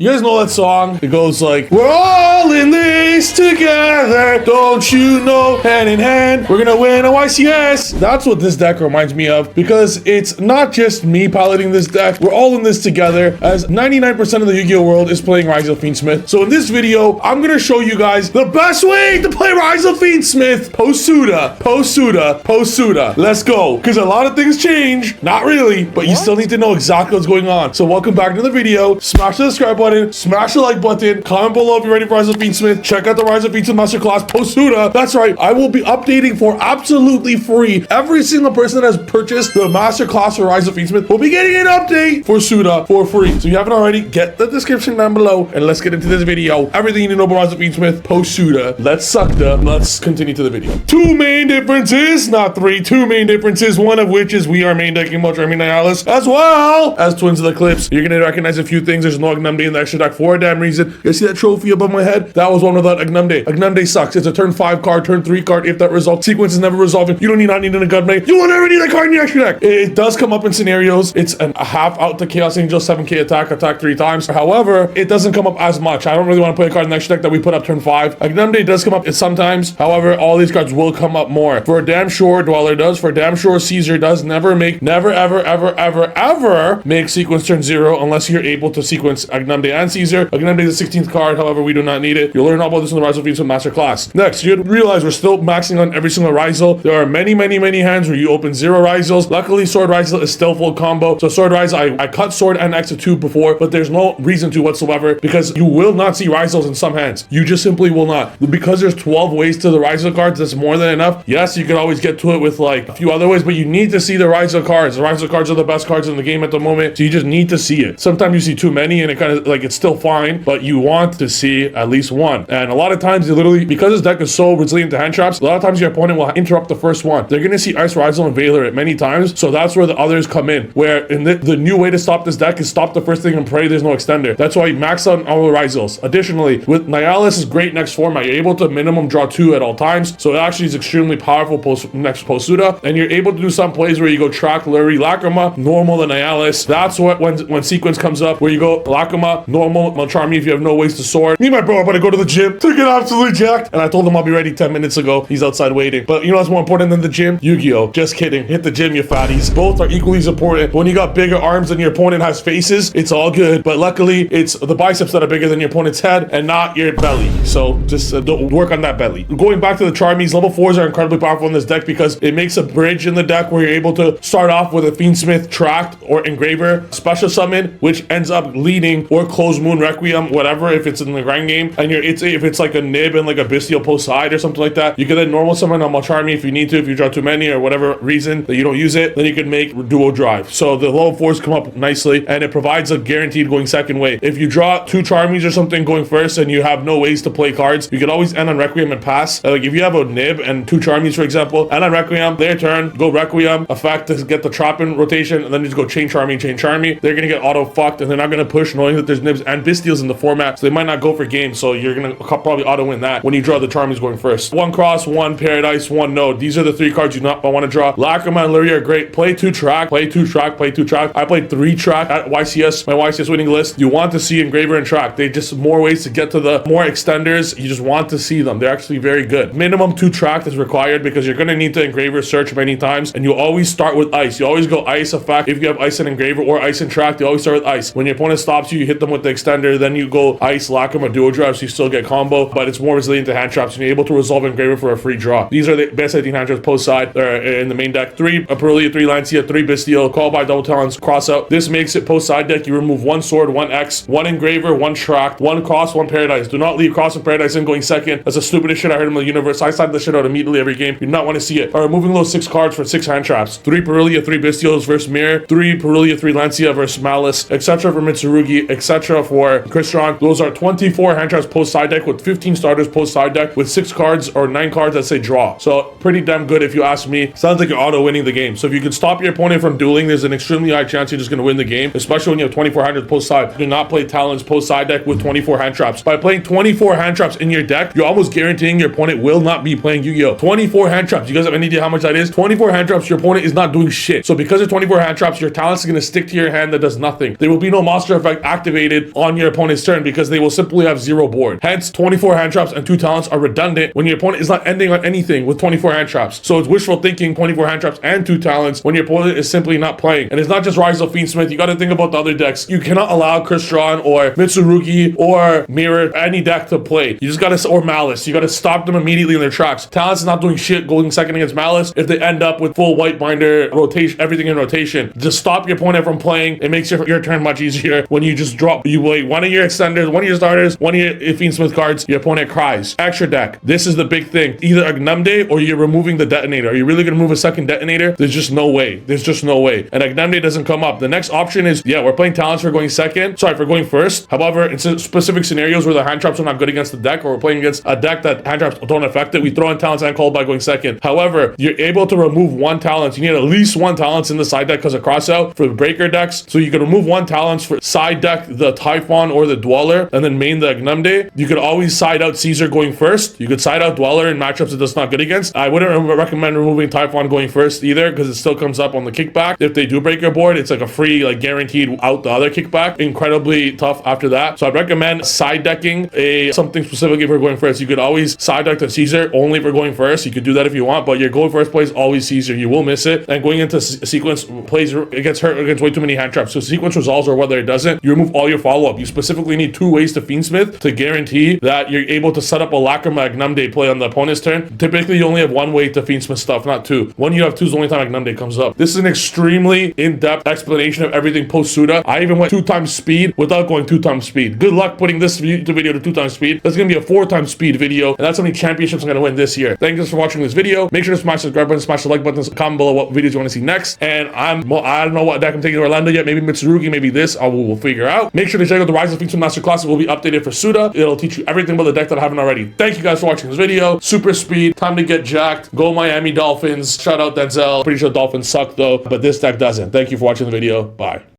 You guys know that song? It goes like, we're all in this together, don't you know, hand in hand, we're gonna win a YCS. That's what this deck reminds me of, because it's not just me piloting this deck, we're all in this together, as 99% of the Yu-Gi-Oh world is playing Ryzeal Fiendsmith. So in this video, I'm gonna show you guys the best way to play Ryzeal Fiendsmith post Suda, post Suda, post Suda. Let's go, because a lot of things change, not really, but you still need to know exactly what's going on. So welcome back to the video, smash the subscribe button, smash the like button, comment below if you're ready for Ryzeal Fiendsmith, check out the Ryzeal Fiendsmith Masterclass post Suda. That's right, I will be updating for absolutely free. Every single person that has purchased the Masterclass for Ryzeal Fiendsmith will be getting an update for Suda for free. So if you haven't already, get the description down below and let's get into this video. Everything you need to know about Ryzeal Fiendsmith post Suda. Let's continue to the video. Two main differences, not three, two main differences, one of which is we are main decking Multi-Army Nihilus as well as Twins of the Eclipse. You're gonna recognize a few things. There's no Agnumde in the extra deck for a damn reason. You see that trophy above my head? That was one without Agnumde. Agnumde sucks. It's a turn 5 card, turn 3 card. If that result sequence is never resolving, you don't not need an Agnumde. You will never need a card in your extra deck. It does come up in scenarios. It's a half out to Chaos Angel, 7k attack 3 times. However, it doesn't come up as much. I don't really want to play a card in the extra deck that we put up turn 5. Agnumde does come up sometimes. However, all these cards will come up more. For damn sure, Dweller does. For damn sure, Caesar does. Never ever make sequence turn 0 unless you're able to sequence Agnumde and Caesar. Agnumde is the 16th card. However, we do not need it. You'll learn all about this in the Ryzeal Fiendsmith Masterclass. Next, you realize we're still maxing on every single Ryzeal. There are many hands where you open 0 Ryzeals. Luckily, Sword Ryzeal is still full combo. So Sword Ryzeal, I cut Sword and X to 2 before, but there's no reason to whatsoever because you will not see Ryzeals in some hands. You just simply will not. Because there's 12 ways to the Ryzeal cards, that's more than enough. Yes, you can always get to it with like a few other ways, but you need to see the Ryzeal cards. The Ryzeal cards are the best cards in the game at the moment, so you just need to see it. Sometimes you see too many and it kind of like it's still fine, but you want to see at least one. And a lot of times you literally, because this deck is so resilient to hand traps, a lot of times your opponent will interrupt the first one. They're going to see Ice Ryzeal and Veiler it many times, so that's where the others come in, where in the new way to stop this deck is stop the first thing and pray there's no extender. That's why you max out all the Ryzeals. Additionally, with Nihilus is great next format. You're able to minimum draw 2 at all times, so it actually is extremely powerful post Suda, and you're able to do some plays where you go track, Lurry, Lacrima, normal the Nihilus. That's what when sequence comes up where you go Lacrima, normal, Multi-Army if you have no ways to sword. Me and my bro are about to go to the gym to get absolutely jacked, and I told him I'll be ready 10 minutes ago. He's outside waiting. But you know what's more important than the gym? Yu-Gi-Oh! Just kidding. Hit the gym, you fatties. Both are equally as important. When you got bigger arms and your opponent has faces, it's all good, but luckily it's the biceps that are bigger than your opponent's head and not your belly. So just don't work on that belly. Going back to the Charmies, level 4s are incredibly powerful in this deck because it makes a bridge in the deck where you're able to start off with a Fiendsmith Tract or Engraver special summon, which ends up leading or Closed Moon Requiem, whatever, if it's in the grind game, and if it's like a nib and like a bestial post side or something like that, you can then normal summon on Multi-Army if you need to, if you draw too many or whatever reason that you don't use it, then you can make duo drive. So the level 4s come up nicely and it provides a guaranteed going second way. If you draw 2 Charmies or something going first and you have no ways to play cards, you can always end on Requiem and pass. Like if you have a nib and 2 Charmies, for example, end on Requiem, their turn, go Requiem, effect to get the trap in rotation, and then just go chain Charmy. They're gonna get auto fucked and they're not gonna push knowing that there's nibs and Bestials in the format, so they might not go for games, so you're gonna probably auto win that when you draw the Charmies going first. 1 Cross, 1 Paradise, 1 Node. These are the 3 cards you not want to draw. Lacrima and Luria are great. Play 2 track, play 2 track, play 2 track. I played 3 track at YCS, my YCS winning list. You want to see Engraver and track. They just more ways to get to the more extenders. You just want to see them. They're actually very good. Minimum 2 track is required because you're gonna need to Engraver search many times, and you always start with Ice. You always go Ice effect. If you have Ice and Engraver or Ice and track, you always start with Ice. When your opponent stops you, you hit them with the extender, then you go Ice, Lacrima, duo drive, so you still get combo, but it's more resilient to hand traps, and you're able to resolve Engraver for a free draw. These are the best 18 hand traps post side in the main deck. 3 Aprilia, 3 Lancia, 3 Bestial, Call by Double Talons, Cross out. This makes it post side deck. You remove 1 Sword, 1 X, 1 Engraver, 1 Tract, 1 Cross, 1 Paradise. Do not leave Cross and Paradise in going second. That's the stupidest shit I heard in the universe. I side the shit out immediately every game. You do not want to see it. Removing those 6 cards for 6 hand traps. 3 Perilia, 3 Bestials versus Mirror, 3 Perilia, 3 Lancia versus Malice, etc. for Mitsurugi, etc. for Crystron. Those are 24 hand traps post side deck with 15 starters post side deck with 6 cards or 9 cards that say draw. So pretty damn good if you ask me. Sounds like you're auto winning the game. So if you can stop your opponent from dueling, there's an extremely high chance you're just going to win the game, especially when you have 24 hand traps post side. Do not play Talons post side deck with 24 hand traps. By playing 24 hand traps in your deck, you're almost guaranteeing your opponent will not be playing Yu-Gi-Oh! 24 hand traps. You guys have any idea how much that is? 24 hand traps, your opponent is not doing shit. So because of 24 hand traps, your talents is going to stick to your hand that does nothing. There will be no monster effect activated activated on your opponent's turn because they will simply have 0 board. Hence, 24 hand traps and 2 talents are redundant when your opponent is not ending on anything with 24 hand traps. So it's wishful thinking 24 hand traps and 2 talents when your opponent is simply not playing. And it's not just Ryzeal Fiendsmith. You got to think about the other decks. You cannot allow Crystron or Mitsurugi or Mirror, any deck to play. You just got to, or Malice. You got to stop them immediately in their tracks. Talents is not doing shit going second against Malice if they end up with full white binder rotation, everything in rotation. Just stop your opponent from playing. It makes your turn much easier when you just drop, you play one of your extenders, one of your starters, one of your Fiendsmith cards, your opponent cries. Extra deck. This is the big thing. Either Agnumde or you're removing the detonator. Are you really going to move a second detonator? There's just no way. There's just no way. And Agnumde doesn't come up. The next option is, yeah, we're playing talents for going second. Sorry, for going first. However, in specific scenarios where the hand traps are not good against the deck, or we're playing against a deck that hand traps don't affect it, we throw in talents and call by going second. However, you're able to remove 1 talent. You need at least 1 talents in the side deck because of crossout for the breaker decks. So you can remove 1 talents for side deck the Typhon or the Dweller, and then main the Agnumde. You could always side out Caesar going first. You could side out Dweller in matchups that it's not good against. I wouldn't recommend removing Typhon going first either because it still comes up on the kickback. If they do break your board, it's like a free, like guaranteed out the other kickback. Incredibly tough after that. So I'd recommend side decking something specifically for going first. You could always side deck the Caesar only for going first. You could do that if you want, but your going first play is always Caesar. You will miss it. And going into sequence plays, it gets hurt against way too many hand traps. So sequence resolves or whether it doesn't, you remove all your follow-up. You specifically need 2 ways to Fiendsmith to guarantee that you're able to set up a Lacrima Agnumde play on the opponent's turn. Typically, you only have 1 way to Fiendsmith stuff, not 2. When you have 2 is the only time Agnumde comes up. This is an extremely in-depth explanation of everything post Suda. I even went 2 times speed without going 2 times speed. Good luck putting this video to 2 times speed. That's going to be a 4 times speed video, and that's how many championships I'm going to win this year. Thank you for watching this video. Make sure to smash the subscribe button, smash the like button, comment below what videos you want to see next. And I don't know what deck I'm taking to Orlando yet. Maybe Mitsurugi, maybe this. We'll figure out. Make sure to check out the Ryzeal Fiendsmith Masterclass. It will be updated for Suda. It'll teach you everything about the deck that I haven't already. Thank you guys for watching this video. Super speed. Time to get jacked. Go Miami Dolphins. Shout out Denzel. Pretty sure Dolphins suck though, but this deck doesn't. Thank you for watching the video. Bye.